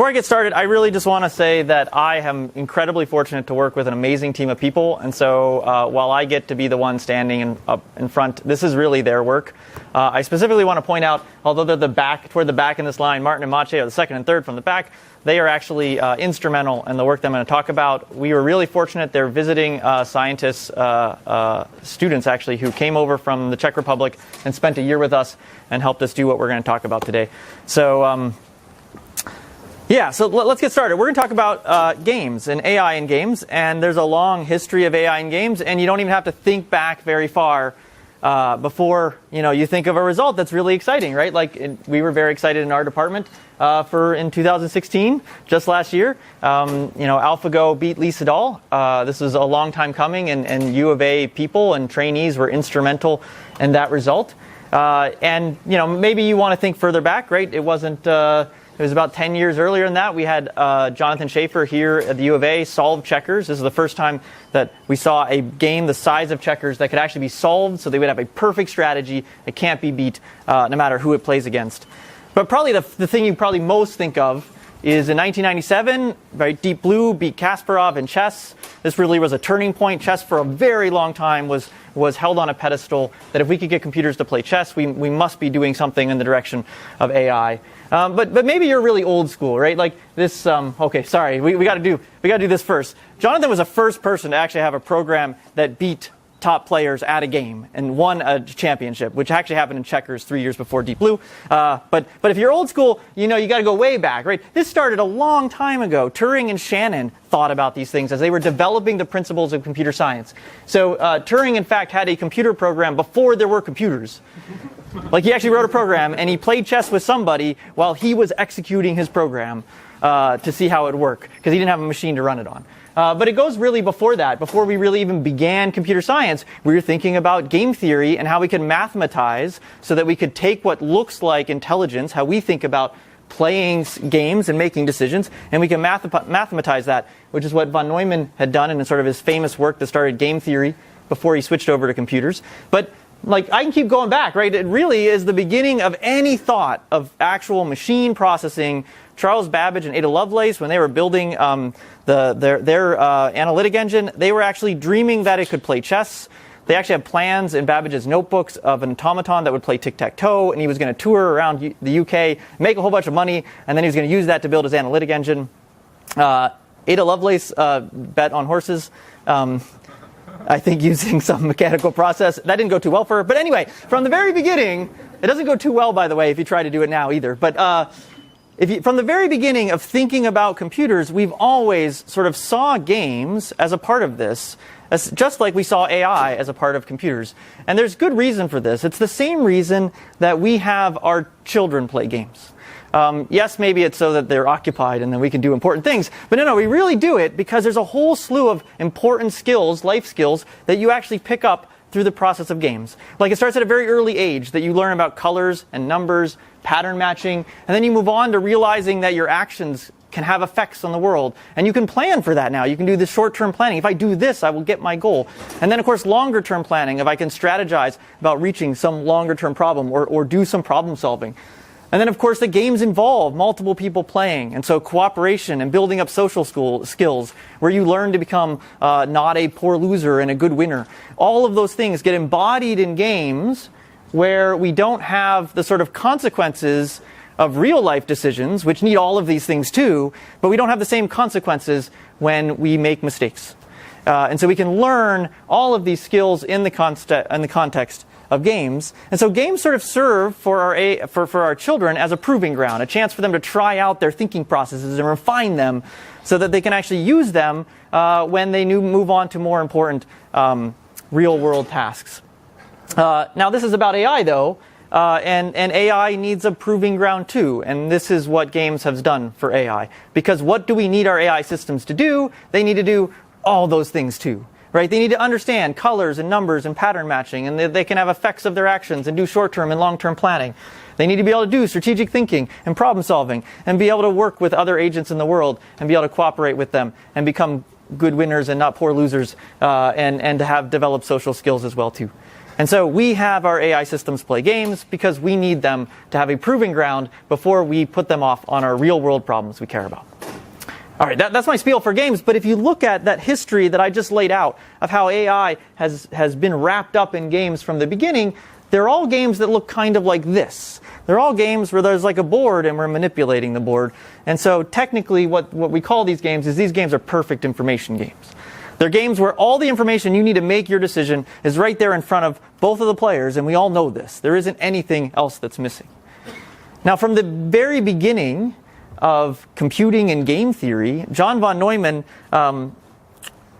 Before I get started, I really just want to say that I am incredibly fortunate to work with an amazing team of people. And so while I get to be the one standing up in front, this is really their work. I specifically want to point out, although they're toward the back in this line, Martin and Maciej are the second and third from the back. They are actually instrumental in the work that I'm going to talk about. We were really fortunate. They're visiting scientists, students actually, who came over from the Czech Republic and spent a year with us and helped us do what we're going to talk about today. So so let's get started. We're going to talk about games and AI in games. And there's a long history of AI in games. And you don't even have to think back very far before you think of a result that's really exciting, right? We were very excited in our department in 2016, just last year. AlphaGo beat Lee Sedol. This was a long time coming, and U of A people and trainees were instrumental in that result. Maybe you want to think further back, right? It wasn't. It was about 10 years earlier than that. We had Jonathan Schaefer here at the U of A solve checkers. This is the first time that we saw a game the size of checkers that could actually be solved, so they would have a perfect strategy that can't be beat no matter who it plays against. But probably the thing you probably most think of is in 1997, right, Deep Blue beat Kasparov in chess. This really was a turning point. Chess for a very long time was held on a pedestal that if we could get computers to play chess, we must be doing something in the direction of AI. But maybe you're really old school, right? Like this. Okay, sorry, we got to do this first. Jonathan was the first person to actually have a program that beat top players at a game and won a championship, which actually happened in checkers 3 years before Deep Blue. But if you're old school, you got to go way back, right? This started a long time ago. Turing and Shannon thought about these things as they were developing the principles of computer science. So Turing, in fact, had a computer program before there were computers. He actually wrote a program, and he played chess with somebody while he was executing his program to see how it would work, because he didn't have a machine to run it on. But it goes really before that. Before we really even began computer science, we were thinking about game theory and how we could mathematize so that we could take what looks like intelligence, how we think about playing games and making decisions, and we can mathematize that, which is what von Neumann had done in sort of his famous work that started game theory before he switched over to computers. But I can keep going back, right? It really is the beginning of any thought of actual machine processing. Charles Babbage and Ada Lovelace, when they were building their analytic engine, they were actually dreaming that it could play chess. They actually had plans in Babbage's notebooks of an automaton that would play tic-tac-toe, and he was going to tour around the UK, make a whole bunch of money, and then he was going to use that to build his analytic engine. Ada Lovelace bet on horses. I think using some mechanical process. That didn't go too well for her. But anyway, from the very beginning, it doesn't go too well, by the way, if you try to do it now either. But from the very beginning of thinking about computers, we've always sort of saw games as a part of this, just like we saw AI as a part of computers. And there's good reason for this. It's the same reason that we have our children play games. Yes, maybe it's so that they're occupied and then we can do important things. But no, we really do it because there's a whole slew of important skills, life skills, that you actually pick up through the process of games. It starts at a very early age that you learn about colors and numbers, pattern matching, and then you move on to realizing that your actions can have effects on the world. And you can plan for that now. You can do this short-term planning. If I do this, I will get my goal. And then, of course, longer-term planning, if I can strategize about reaching some longer-term problem or do some problem solving. And then, of course, the games involve multiple people playing. And so cooperation and building up social skills where you learn to become not a poor loser and a good winner. All of those things get embodied in games where we don't have the sort of consequences of real-life decisions, which need all of these things too, but we don't have the same consequences when we make mistakes. And so we can learn all of these skills in the context of games. And so games sort of serve for our children as a proving ground, a chance for them to try out their thinking processes and refine them so that they can actually use them when they move on to more important real-world tasks. Now, this is about AI, though, and AI needs a proving ground, too. And this is what games have done for AI. Because what do we need our AI systems to do? They need to do all those things, too. Right? They need to understand colors and numbers and pattern matching, and they can have effects of their actions and do short-term and long-term planning. They need to be able to do strategic thinking and problem solving and be able to work with other agents in the world and be able to cooperate with them and become good winners and not poor losers and to have developed social skills as well, too. And so we have our AI systems play games because we need them to have a proving ground before we put them off on our real world problems we care about. All right, that's my spiel for games, but if you look at that history that I just laid out of how AI has been wrapped up in games from the beginning, they're all games that look kind of like this. They're all games where there's like a board and we're manipulating the board. And so technically what we call these games is these games are perfect information games. They're games where all the information you need to make your decision is right there in front of both of the players, and we all know this. There isn't anything else that's missing. Now, from the very beginning of computing and game theory, John von Neumann,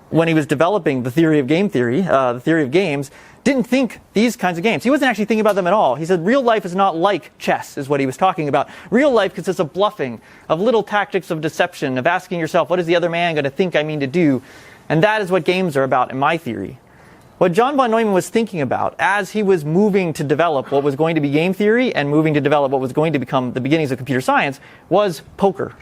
when he was developing the theory of game theory, the theory of games, didn't think these kinds of games. He wasn't actually thinking about them at all. He said real life is not like chess, is what he was talking about. Real life consists of bluffing, of little tactics of deception, of asking yourself, what is the other man going to think I mean to do? And that is what games are about in my theory. What John von Neumann was thinking about as he was moving to develop what was going to be game theory and moving to develop what was going to become the beginnings of computer science was poker.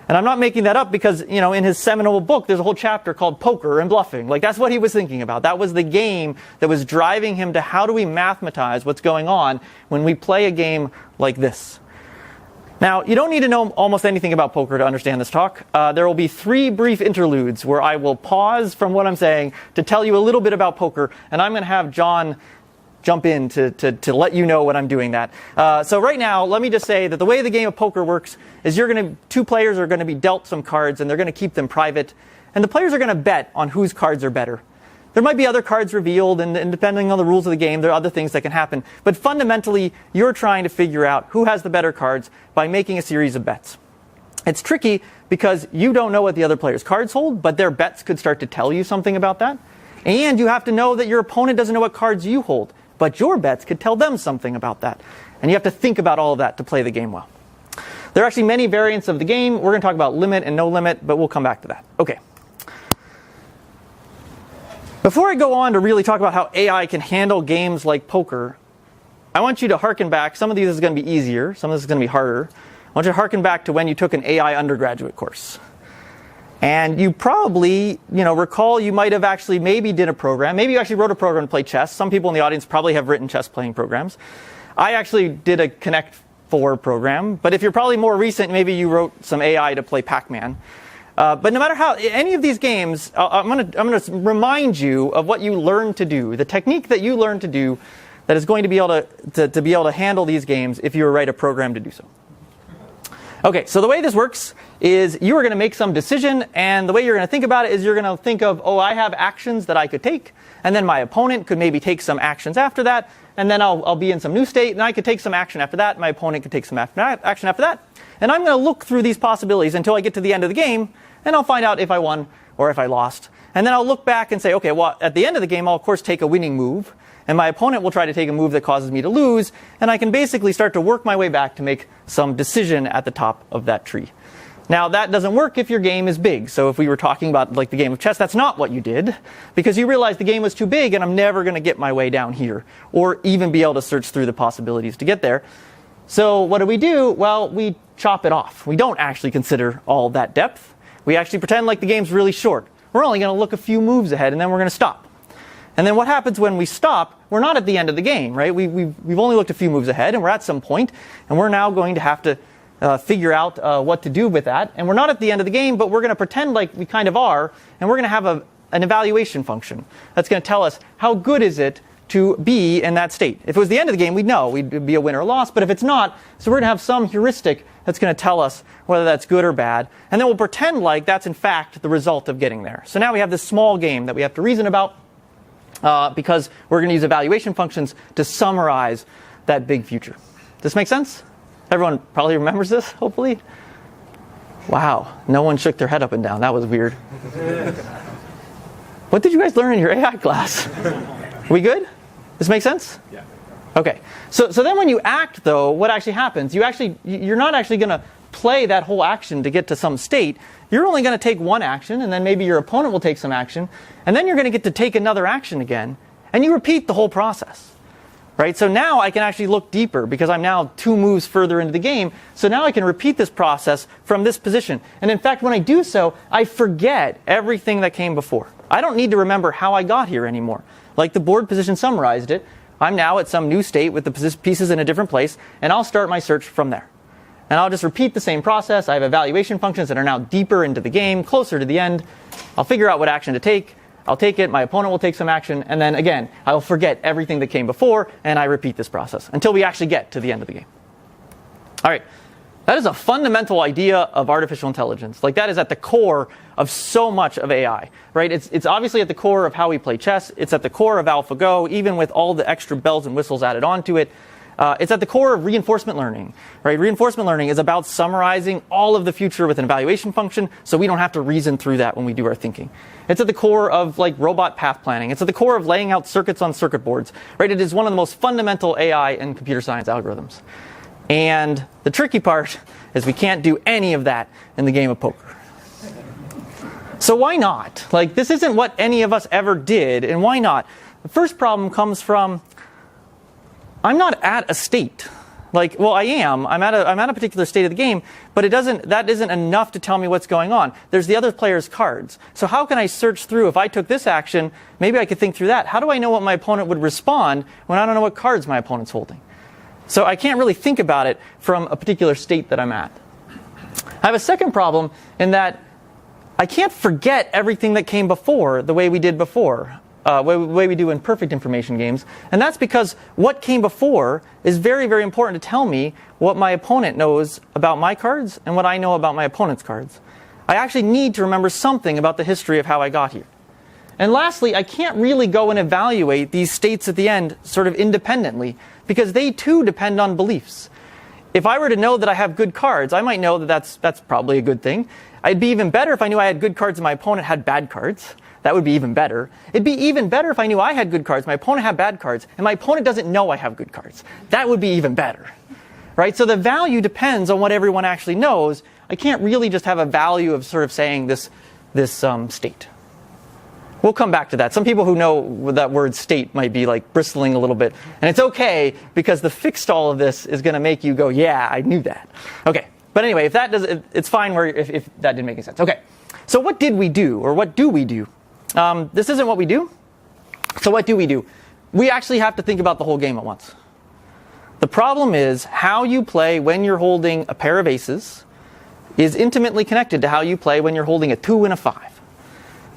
And I'm not making that up because, in his seminal book, there's a whole chapter called Poker and Bluffing. Like, that's what he was thinking about. That was the game that was driving him to how do we mathematize what's going on when we play a game like this. Now, you don't need to know almost anything about poker to understand this talk. There will be 3 brief interludes where I will pause from what I'm saying to tell you a little bit about poker, and I'm going to have John jump in to let you know when I'm doing that. So right now, let me just say that the way the game of poker works is 2 players are going to be dealt some cards, and they're going to keep them private, and the players are going to bet on whose cards are better. There might be other cards revealed, and depending on the rules of the game, there are other things that can happen. But fundamentally, you're trying to figure out who has the better cards by making a series of bets. It's tricky because you don't know what the other player's cards hold, but their bets could start to tell you something about that. And you have to know that your opponent doesn't know what cards you hold, but your bets could tell them something about that. And you have to think about all of that to play the game well. There are actually many variants of the game. We're going to talk about limit and no limit, but we'll come back to that. Okay. Before I go on to really talk about how AI can handle games like poker, I want you to harken back. Some of these is going to be easier. Some of this is going to be harder. I want you to harken back to when you took an AI undergraduate course. And you probably, recall you might have actually maybe did a program. Maybe you actually wrote a program to play chess. Some people in the audience probably have written chess playing programs. I actually did a Connect 4 program. But if you're probably more recent, maybe you wrote some AI to play Pac-Man. But no matter how, any of these games, I'm going to remind you of what you learned to do, the technique that you learned to do that is going to be able to be able to handle these games if you write a program to do so. Okay, so the way this works is you are going to make some decision, and the way you're going to think about it is you're going to think of, I have actions that I could take, and then my opponent could maybe take some actions after that, and then I'll be in some new state, and I could take some action after that, my opponent could take some action after that, and I'm going to look through these possibilities until I get to the end of the game, and I'll find out if I won or if I lost. And then I'll look back and say, okay, well, at the end of the game, I'll, of course, take a winning move. And my opponent will try to take a move that causes me to lose. And I can basically start to work my way back to make some decision at the top of that tree. Now, that doesn't work if your game is big. So if we were talking about like the game of chess, that's not what you did. Because you realized the game was too big and I'm never going to get my way down here. Or even be able to search through the possibilities to get there. So what do? Well, we chop it off. We don't actually consider all that depth. We actually pretend like the game's really short. We're only going to look a few moves ahead, and then we're going to stop. And then what happens when we stop? We're not at the end of the game, right? We've only looked a few moves ahead, and we're at some point, and we're now going to have to figure out what to do with that. And we're not at the end of the game, but we're going to pretend like we kind of are, and we're going to have an evaluation function that's going to tell us how good is it to be in that state. If it was the end of the game, we'd know. We'd be a winner or loss. But if it's not, so we're going to have some heuristic that's going to tell us whether that's good or bad. And then we'll pretend like that's, in fact, the result of getting there. So now we have this small game that we have to reason about because we're going to use evaluation functions to summarize that big future. Does this make sense? Everyone probably remembers this, hopefully. Wow. No one shook their head up and down. That was weird. What did you guys learn in your AI class? We good? Does this make sense? Yeah. Okay. So then when you act, though, what actually happens? You're not actually going to play that whole action to get to some state. You're only going to take one action, and then maybe your opponent will take some action, and then you're going to get to take another action again, and you repeat the whole process. Right? So now I can actually look deeper because I'm now 2 moves further into the game. So now I can repeat this process from this position. And in fact, when I do so, I forget everything that came before. I don't need to remember how I got here anymore. Like the board position summarized it, I'm now at some new state with the pieces in a different place, and I'll start my search from there. And I'll just repeat the same process. I have evaluation functions that are now deeper into the game, closer to the end. I'll figure out what action to take. I'll take it, my opponent will take some action, and then again, I'll forget everything that came before, and I repeat this process until we actually get to the end of the game. All right, that is a fundamental idea of artificial intelligence. Like, that is at the core of so much of AI, right? It's obviously at the core of how we play chess. It's at the core of AlphaGo, even with all the extra bells and whistles added onto it. It's at the core of reinforcement learning, right? Reinforcement learning is about summarizing all of the future with an evaluation function, so we don't have to reason through that when we do our thinking. It's at the core of like robot path planning. It's at the core of laying out circuits on circuit boards, right? It is one of the most fundamental AI and computer science algorithms. And the tricky part is we can't do any of that in the game of poker. So why not? Like, this isn't what any of us ever did, and why not? The first problem comes from, I'm not at a state. Like, well, I am. I'm at a particular state of the game, but that isn't enough to tell me what's going on. There's the other player's cards. So how can I search through? If I took this action, maybe I could think through that. How do I know what my opponent would respond when I don't know what cards my opponent's holding? So I can't really think about it from a particular state that I'm at. I have a second problem in that I can't forget everything that came before the way we did before. Way we do in perfect information games. And that's because what came before is very, very important to tell me what my opponent knows about my cards and what I know about my opponent's cards. I actually need to remember something about the history of how I got here. And lastly, I can't really go and evaluate these states at the end sort of independently, because they too depend on beliefs. If I were to know that I have good cards, I might know that that's probably a good thing. It'd be even better if I knew I had good cards and my opponent had bad cards. That would be even better. It'd be even better if I knew I had good cards, my opponent had bad cards, and my opponent doesn't know I have good cards. That would be even better. Right? So the value depends on what everyone actually knows. I can't really just have a value of sort of saying this state. We'll come back to that. Some people who know that word state might be like bristling a little bit. And it's okay, because the fix to all of this is going to make you go, yeah, I knew that. Okay. But anyway, if it's fine if that didn't make any sense. Okay. So what did we do, or what do we do? This isn't what we do. So what do? We actually have to think about the whole game at once. The problem is how you play when you're holding a pair of aces is intimately connected to how you play when you're holding a 2 and a 5.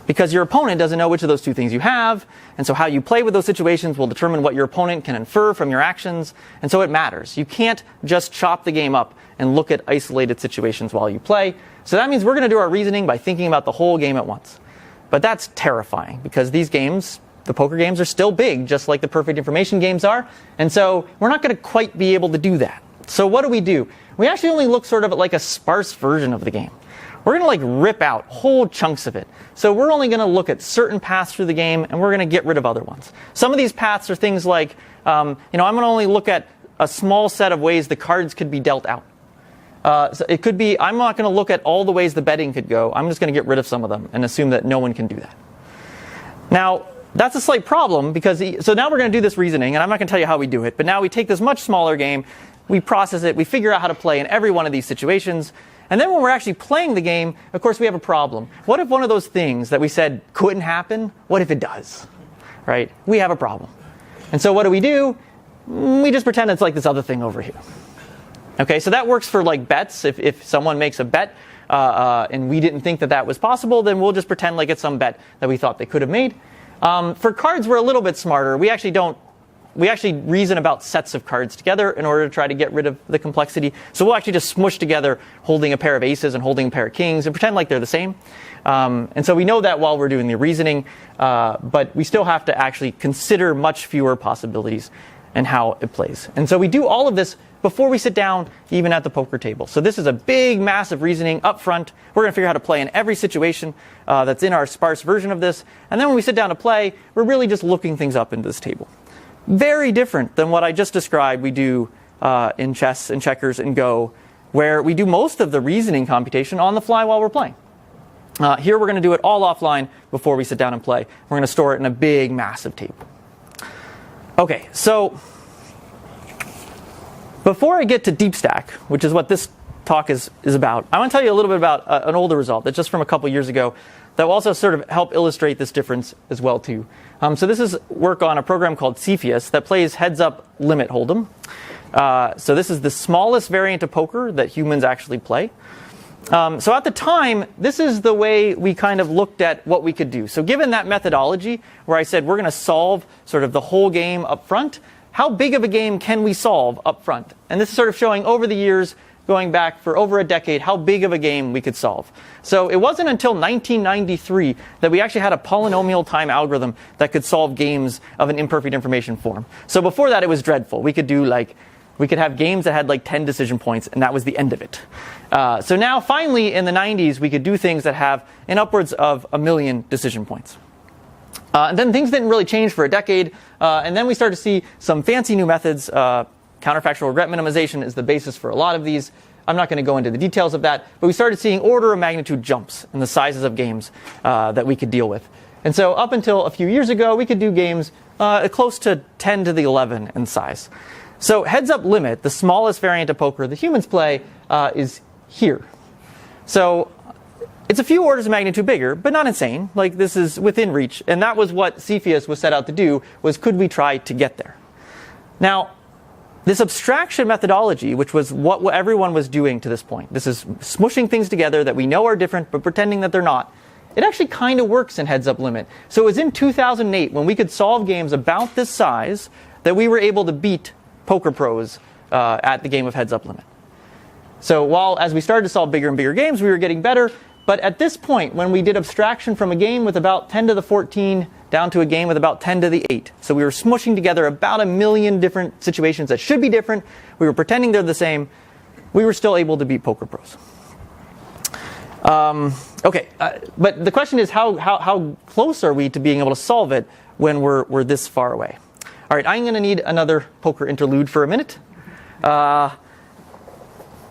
Because your opponent doesn't know which of those two things you have, and so how you play with those situations will determine what your opponent can infer from your actions, and so it matters. You can't just chop the game up and look at isolated situations while you play. So that means we're going to do our reasoning by thinking about the whole game at once. But that's terrifying, because these games, the poker games, are still big, just like the perfect information games are, and so we're not going to quite be able to do that. So what do? We actually only look sort of at like a sparse version of the game. We're going to like rip out whole chunks of it. So we're only going to look at certain paths through the game, and we're going to get rid of other ones. Some of these paths are things like, I'm going to only look at a small set of ways the cards could be dealt out. So it could be, I'm not going to look at all the ways the betting could go. I'm just going to get rid of some of them and assume that no one can do that. Now, that's a slight problem, because so now we're going to do this reasoning, and I'm not going to tell you how we do it, but now we take this much smaller game, we process it, we figure out how to play in every one of these situations, and then when we're actually playing the game, of course, we have a problem. What if one of those things that we said couldn't happen, what if it does? Right? We have a problem. And so what do? We just pretend it's like this other thing over here. Okay, so that works for like bets. If someone makes a bet and we didn't think that was possible, then we'll just pretend like it's some bet that we thought they could have made. For cards, we're a little bit smarter. We actually reason about sets of cards together in order to try to get rid of the complexity. So we'll actually just smush together holding a pair of aces and holding a pair of kings and pretend like they're the same. And so we know that while we're doing the reasoning, but we still have to actually consider much fewer possibilities and how it plays. And so we do all of this before we sit down, even at the poker table. So this is a big, massive reasoning up front. We're going to figure out how to play in every situation that's in our sparse version of this. And then when we sit down to play, we're really just looking things up into this table. Very different than what I just described we do in chess and checkers and Go, where we do most of the reasoning computation on the fly while we're playing. Here we're going to do it all offline before we sit down and play. We're going to store it in a big, massive table. Okay, so before I get to deep stack, which is what this talk is about. I want to tell you a little bit about an older result that's just from a couple years ago that will also sort of help illustrate this difference as well too. So this is work on a program called Cepheus that plays heads-up limit hold'em. So this is the smallest variant of poker that humans actually play. So at the time, this is the way we kind of looked at what we could do. So given that methodology, where I said we're going to solve sort of the whole game up front, how big of a game can we solve up front? And this is sort of showing over the years, going back for over a decade, how big of a game we could solve. So it wasn't until 1993 that we actually had a polynomial time algorithm that could solve games of an imperfect information form. So before that, it was dreadful. We could have games that had like 10 decision points, and that was the end of it. So now, finally, in the 90s, we could do things that have in upwards of 1 million decision points. And then things didn't really change for a decade, and then we started to see some fancy new methods. Counterfactual regret minimization is the basis for a lot of these. I'm not going to go into the details of that, but we started seeing order of magnitude jumps in the sizes of games that we could deal with. And so up until a few years ago, we could do games close to 10 to the 11 in size. So heads-up limit, the smallest variant of poker that humans play, is here. So it's a few orders of magnitude bigger, but not insane. Like, this is within reach. And that was what Cepheus was set out to do, was could we try to get there? Now, this abstraction methodology, which was what everyone was doing to this point, this is smushing things together that we know are different, but pretending that they're not, it actually kind of works in heads-up limit. So it was in 2008, when we could solve games about this size, that we were able to beat poker pros at the game of heads-up limit. So as we started to solve bigger and bigger games, we were getting better. But at this point, when we did abstraction from a game with about 10 to the 14 down to a game with about 10 to the 8, so we were smushing together about 1 million different situations that should be different. We were pretending they're the same. We were still able to beat poker pros. But the question is, how close are we to being able to solve it when we're this far away? All right, I'm going to need another poker interlude for a minute.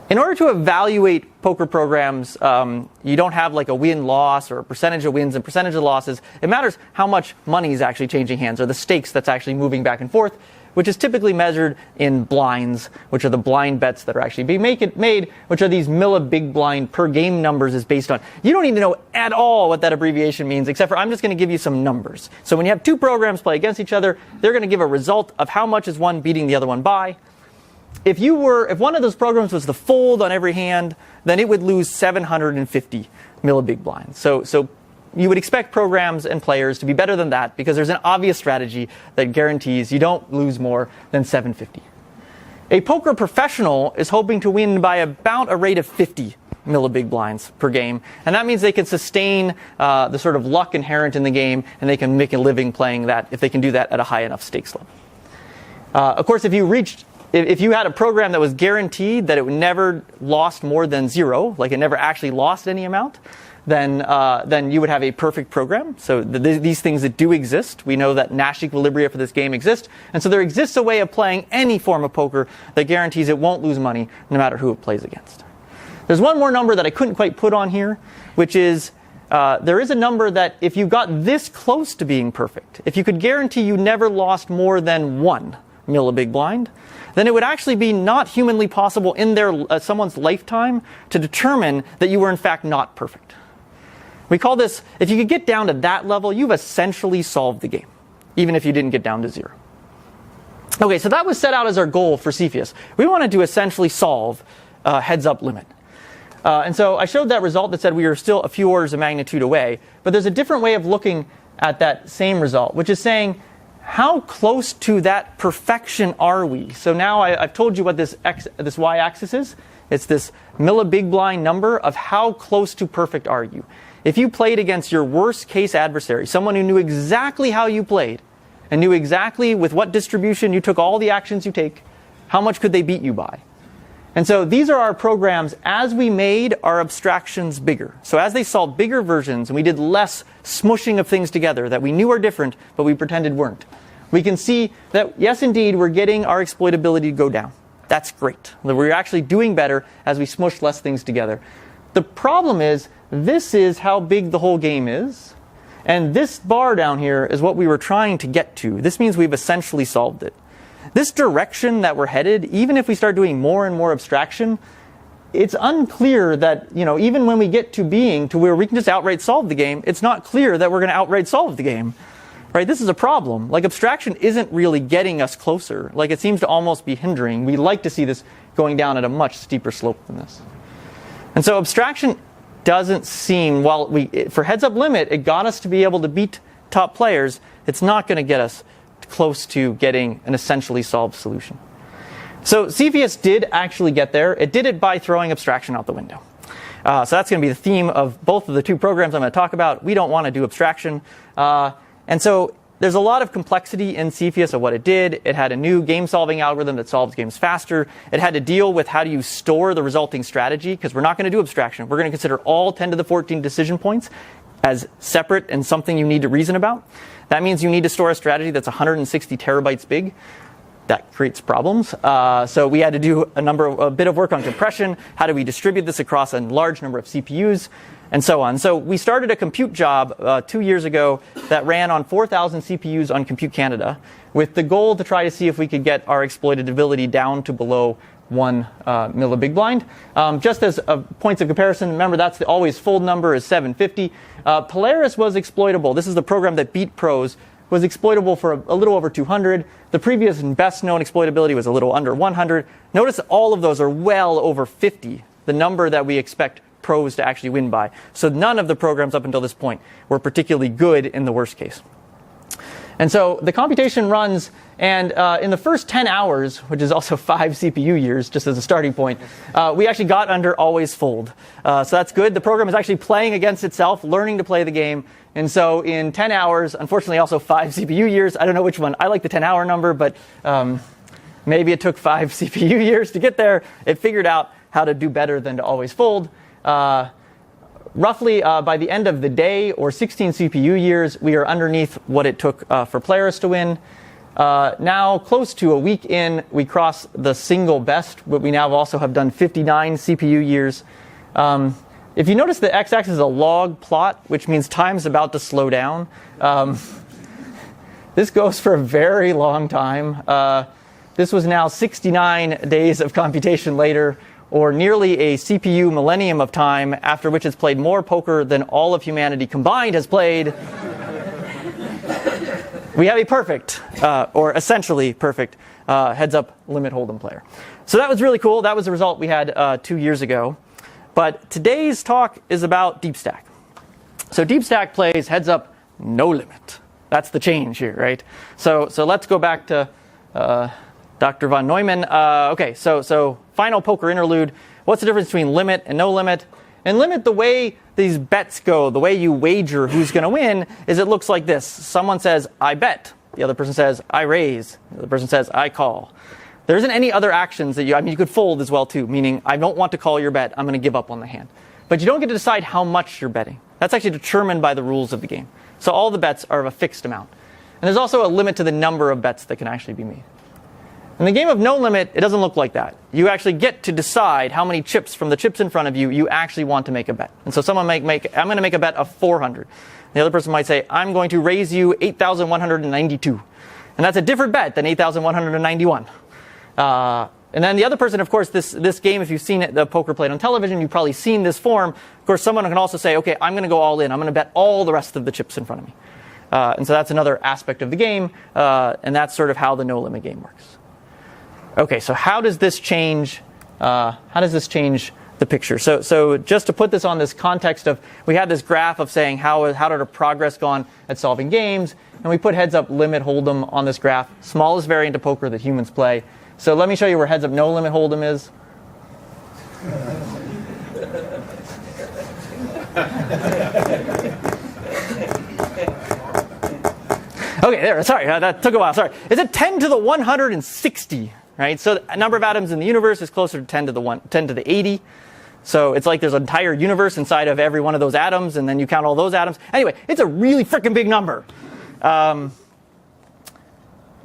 In order to evaluate poker programs, you don't have like a win-loss or a percentage of wins and percentage of losses. It matters how much money is actually changing hands, or the stakes that's actually moving back and forth, which is typically measured in blinds, which are the blind bets that are actually being made, which are these millibig blind per game numbers is based on. You don't need to know at all what that abbreviation means, except for I'm just going to give you some numbers. So when you have two programs play against each other, they're going to give a result of how much is one beating the other one by. If one of those programs was to fold on every hand, then it would lose 750 millibig blinds. So you would expect programs and players to be better than that, because there's an obvious strategy that guarantees you don't lose more than 750. A poker professional is hoping to win by about a rate of 50 millibig blinds per game, and that means they can sustain the sort of luck inherent in the game, and they can make a living playing that if they can do that at a high enough stakes level. Of course, if you had a program that was guaranteed that it never lost more than 0, like it never actually lost any amount, then you would have a perfect program. So these things that do exist, we know that Nash equilibria for this game exist, and so there exists a way of playing any form of poker that guarantees it won't lose money no matter who it plays against. There's one more number that I couldn't quite put on here, which is there is a number that if you got this close to being perfect, if you could guarantee you never lost more than 1 millibig blind, then it would actually be not humanly possible in someone's lifetime to determine that you were in fact not perfect. We call this, if you could get down to that level, you've essentially solved the game, even if you didn't get down to 0. Okay, so that was set out as our goal for Cepheus. We wanted to essentially solve heads-up limit. And so I showed that result that said we were still a few orders of magnitude away, but there's a different way of looking at that same result, which is saying, how close to that perfection are we? So now I've told you what this y-axis is. It's this millibig blind number of how close to perfect are you. If you played against your worst case adversary, someone who knew exactly how you played and knew exactly with what distribution you took all the actions you take, how much could they beat you by? And so these are our programs as we made our abstractions bigger. So as they solved bigger versions and we did less smushing of things together that we knew are different but we pretended weren't, we can see that, yes, indeed, we're getting our exploitability to go down. That's great. We're actually doing better as we smush less things together. The problem is, this is how big the whole game is. And this bar down here is what we were trying to get to. This means we've essentially solved it. This direction that we're headed, even if we start doing more and more abstraction, it's unclear that, even when we get to being to where we can just outright solve the game, it's not clear that we're going to outright solve the game. Right? This is a problem. Like, abstraction isn't really getting us closer. Like, it seems to almost be hindering. We'd like to see this going down at a much steeper slope than this. And so abstraction doesn't seem, for heads up limit, it got us to be able to beat top players. It's not going to get us close to getting an essentially solved solution. So CFS did actually get there. It did it by throwing abstraction out the window. So that's going to be the theme of both of the two programs I'm going to talk about. We don't want to do abstraction. And so there's a lot of complexity in Cepheus of what it did. It had a new game-solving algorithm that solves games faster. It had to deal with how do you store the resulting strategy, because we're not going to do abstraction. We're going to consider all 10 to the 14 decision points as separate and something you need to reason about. That means you need to store a strategy that's 160 terabytes big. That creates problems. So we had to do a bit of work on compression. How do we distribute this across a large number of CPUs? And so on. So we started a compute job 2 years ago that ran on 4,000 CPUs on Compute Canada, with the goal to try to see if we could get our exploitability down to below 1 millibig blind. Just as points of comparison, remember that's the always fold number is 750. Polaris was exploitable. This is the program that beat Prose. Was exploitable for a little over 200. The previous and best known exploitability was a little under 100. Notice all of those are well over 50, the number that we expect Prose to actually win by. So none of the programs up until this point were particularly good in the worst case. And so the computation runs, and in the first 10 hours, which is also 5 CPU years, just as a starting point, we actually got under always fold. So that's good. The program is actually playing against itself, learning to play the game. And so in 10 hours, unfortunately also 5 CPU years. I don't know which one. I like the 10-hour number, but maybe it took 5 CPU years to get there. It figured out how to do better than to always fold. Roughly by the end of the day, or 16 CPU years, we are underneath what it took for Polaris to win. Now, close to a week in, we cross the single best, but we now also have done 59 CPU years. If you notice, the x-axis is a log plot, which means time's about to slow down. This goes for a very long time. This was now 69 days of computation later, or nearly a CPU millennium of time, after which it's played more poker than all of humanity combined has played. We have a perfect, or essentially perfect, heads-up limit hold'em player. So that was really cool. That was the result we had 2 years ago. But today's talk is about DeepStack. So DeepStack plays heads-up no limit. That's the change here, right? So let's go back to Dr. von Neumann. Okay, so final poker interlude. What's the difference between limit and no limit? In limit, the way these bets go, the way you wager who's going to win, is it looks like this. Someone says, I bet. The other person says, I raise. The other person says, I call. There isn't any other actions that you could fold as well too, meaning I don't want to call your bet, I'm going to give up on the hand. But you don't get to decide how much you're betting. That's actually determined by the rules of the game. So all the bets are of a fixed amount. And there's also a limit to the number of bets that can actually be made. In the game of no limit, it doesn't look like that. You actually get to decide how many chips from the chips in front of you you actually want to make a bet. And so someone might I'm going to make a bet of 400. The other person might say, I'm going to raise you 8,192. And that's a different bet than 8,191. And then the other person, of course, this game, if you've seen the poker played on television, you've probably seen this form. Of course, someone can also say, okay, I'm going to go all in. I'm going to bet all the rest of the chips in front of me. And so that's another aspect of the game. And that's sort of how the no-limit game works. Okay, so how does this change the picture? So just to put this on this context of, we had this graph of saying how did our progress gone at solving games, and we put heads up limit hold'em on this graph, smallest variant of poker that humans play. So let me show you where heads up no limit hold'em is. Okay, there. Sorry, that took a while. Sorry. It's a 10 to the 160. Right? So the number of atoms in the universe is closer to 10 to the 80. So it's like there's an entire universe inside of every one of those atoms, and then you count all those atoms. Anyway, it's a really freaking big number.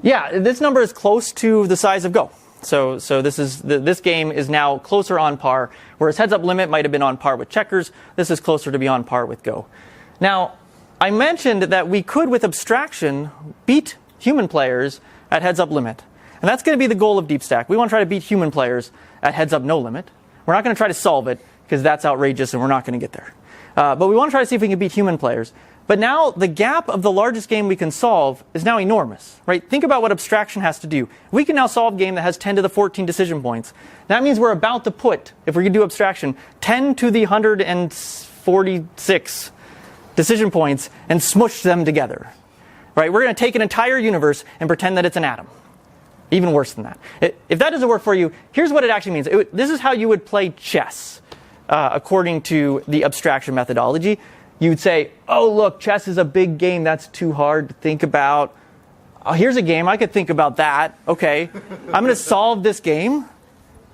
Yeah, this number is close to the size of Go. So this game is now closer on par, whereas heads up limit might have been on par with checkers. This is closer to be on par with Go. Now, I mentioned that we could, with abstraction, beat human players at heads up limit. And that's going to be the goal of DeepStack. We want to try to beat human players at heads up no limit. We're not going to try to solve it because that's outrageous and we're not going to get there. But we want to try to see if we can beat human players. But now the gap of the largest game we can solve is now enormous, right? Think about what abstraction has to do. We can now solve a game that has 10 to the 14 decision points. That means we're about to put, if we can do abstraction, 10 to the 146 decision points and smush them together, right? We're going to take an entire universe and pretend that it's an atom. Even worse than that. If that doesn't work for you, here's what it actually means. This is how you would play chess, according to the abstraction methodology. You would say, oh, look, chess is a big game. That's too hard to think about. Oh, here's a game. I could think about that. Okay, I'm going to solve this game.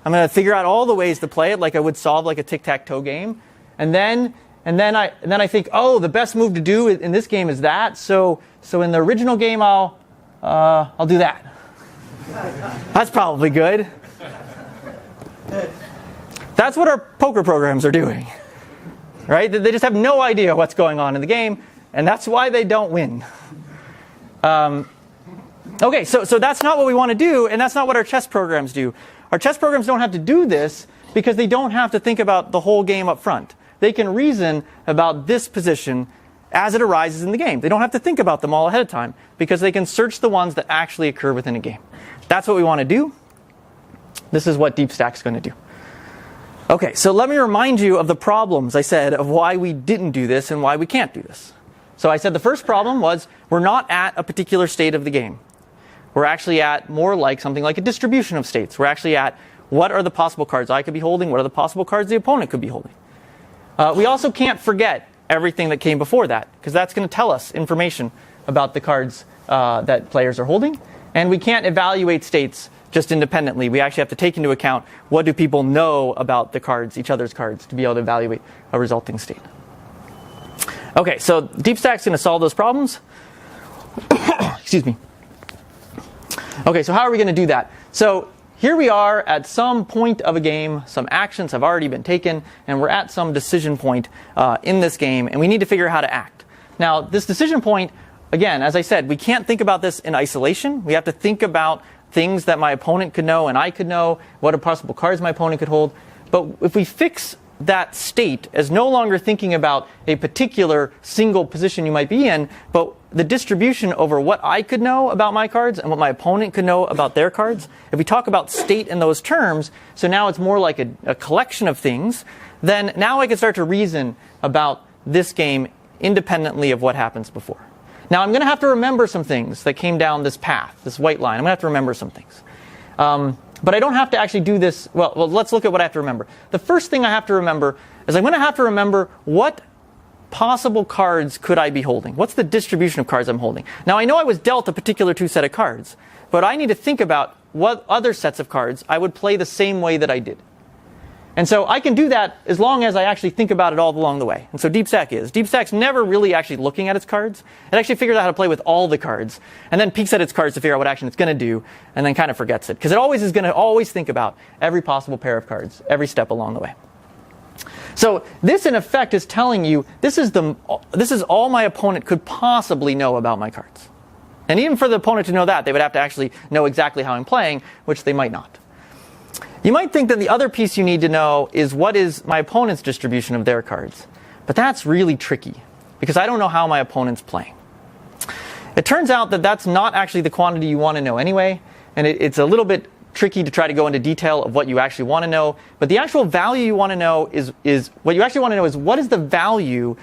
I'm going to figure out all the ways to play it like I would solve like a tic-tac-toe game. And then I think, oh, the best move to do in this game is that. So in the original game, I'll do that. That's probably good. That's what our poker programs are doing. Right? They just have no idea what's going on in the game, and that's why they don't win. Okay, so that's not what we want to do, and that's not what our chess programs do. Our chess programs don't have to do this because they don't have to think about the whole game up front. They can reason about this position as it arises in the game. They don't have to think about them all ahead of time because they can search the ones that actually occur within a game. That's what we want to do. This is what DeepStack's going to do. Okay, so let me remind you of the problems I said of why we didn't do this and why we can't do this. So I said the first problem was we're not at a particular state of the game. We're actually at more like something like a distribution of states. We're actually at what are the possible cards I could be holding, what are the possible cards the opponent could be holding. We also can't forget everything that came before that because that's going to tell us information about the cards that players are holding. And we can't evaluate states just independently. We actually have to take into account what do people know about the cards, each other's cards, to be able to evaluate a resulting state. Okay, so DeepStack's going to solve those problems. Excuse me. Okay, so how are we going to do that? So here we are at some point of a game. Some actions have already been taken, and we're at some decision point in this game, and we need to figure out how to act. Now, this decision point, again, as I said, we can't think about this in isolation. We have to think about things that my opponent could know and I could know, what are possible cards my opponent could hold. But if we fix that state as no longer thinking about a particular single position you might be in, but the distribution over what I could know about my cards and what my opponent could know about their cards, if we talk about state in those terms, so now it's more like a collection of things, then now I can start to reason about this game independently of what happens before. Now, I'm going to have to remember some things that came down this path, this white line. I'm going to have to remember some things. But I don't have to actually do this. Well, let's look at what I have to remember. The first thing I have to remember is I'm going to have to remember what possible cards could I be holding? What's the distribution of cards I'm holding? Now, I know I was dealt a particular set of cards, but I need to think about what other sets of cards I would play the same way that I did. And so I can do that as long as I actually think about it all along the way. And so DeepStack is. DeepStack's never really actually looking at its cards. It actually figures out how to play with all the cards, and then peeks at its cards to figure out what action it's going to do, and then kind of forgets it. Because it always is going to always think about every possible pair of cards, every step along the way. So this, in effect, is telling you this is all my opponent could possibly know about my cards. And even for the opponent to know that, they would have to actually know exactly how I'm playing, which they might not. You might think that the other piece you need to know is what is my opponent's distribution of their cards. But that's really tricky, because I don't know how my opponent's playing. It turns out that that's not actually the quantity you want to know anyway, and it's a little bit tricky to try to go into detail of what you actually want to know. But the actual value you want to know is what you actually want to know is what is the value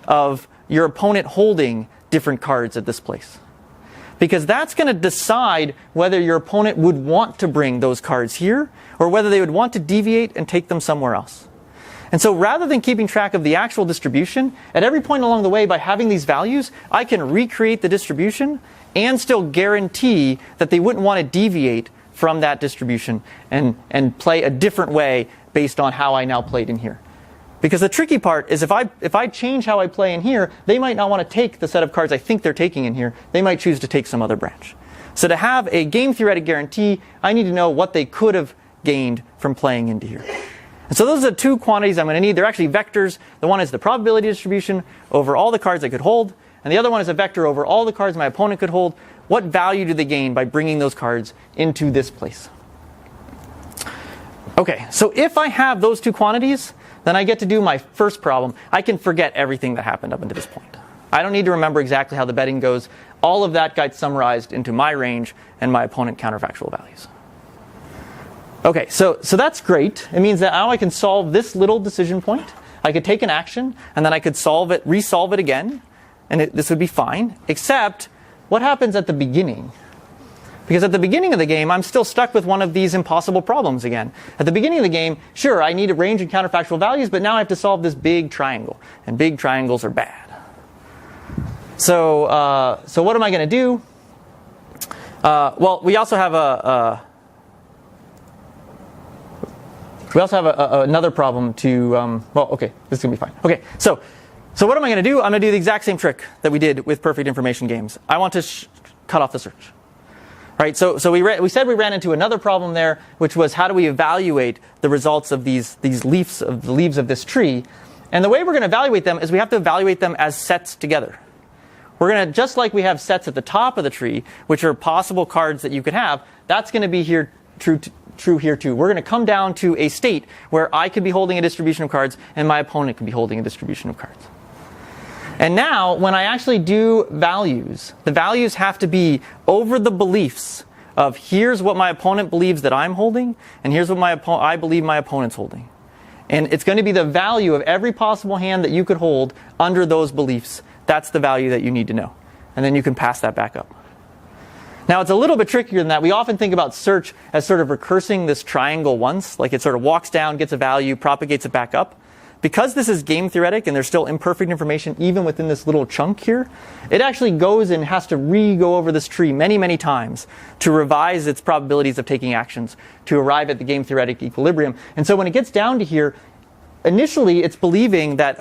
of your opponent holding different cards at this place. Because that's going to decide whether your opponent would want to bring those cards here or whether they would want to deviate and take them somewhere else. And so rather than keeping track of the actual distribution, at every point along the way by having these values, I can recreate the distribution and still guarantee that they wouldn't want to deviate from that distribution and play a different way based on how I now played in here. Because the tricky part is if I change how I play in here, they might not want to take the set of cards I think they're taking in here. They might choose to take some other branch. So to have a game theoretic guarantee, I need to know what they could have gained from playing into here. And so those are the two quantities I'm going to need. They're actually vectors. The one is the probability distribution over all the cards I could hold, and the other one is a vector over all the cards my opponent could hold. What value do they gain by bringing those cards into this place? Okay, so if I have those two quantities, then I get to do my first problem. I can forget everything that happened up until this point. I don't need to remember exactly how the betting goes. All of that gets summarized into my range and my opponent counterfactual values. Okay, so that's great. It means that now I can solve this little decision point. I could take an action, and then I could resolve it again, and this would be fine, except what happens at the beginning? Because at the beginning of the game, I'm still stuck with one of these impossible problems again. At the beginning of the game, sure, I need a range and counterfactual values, but now I have to solve this big triangle, and big triangles are bad. So what am I going to do? Well, we also have another problem to. Well, okay, this is going to be fine. Okay, so what am I going to do? I'm going to do the exact same trick that we did with perfect information games. I want to cut off the search. Right, so we said we ran into another problem there, which was how do we evaluate the results of these leaves of this tree? And the way we're going to evaluate them is we have to evaluate them as sets together. We're going to, just like we have sets at the top of the tree, which are possible cards that you could have, that's going to be here true here too. We're going to come down to a state where I could be holding a distribution of cards and my opponent could be holding a distribution of cards. And now, when I actually do values, the values have to be over the beliefs of here's what my opponent believes that I'm holding, and here's what I believe my opponent's holding. And it's going to be the value of every possible hand that you could hold under those beliefs. That's the value that you need to know. And then you can pass that back up. Now, it's a little bit trickier than that. We often think about search as sort of recursing this triangle once, like it sort of walks down, gets a value, propagates it back up. Because this is game theoretic and there's still imperfect information even within this little chunk here, it actually goes and has to go over this tree many, many times to revise its probabilities of taking actions to arrive at the game theoretic equilibrium. And so when it gets down to here, initially it's believing that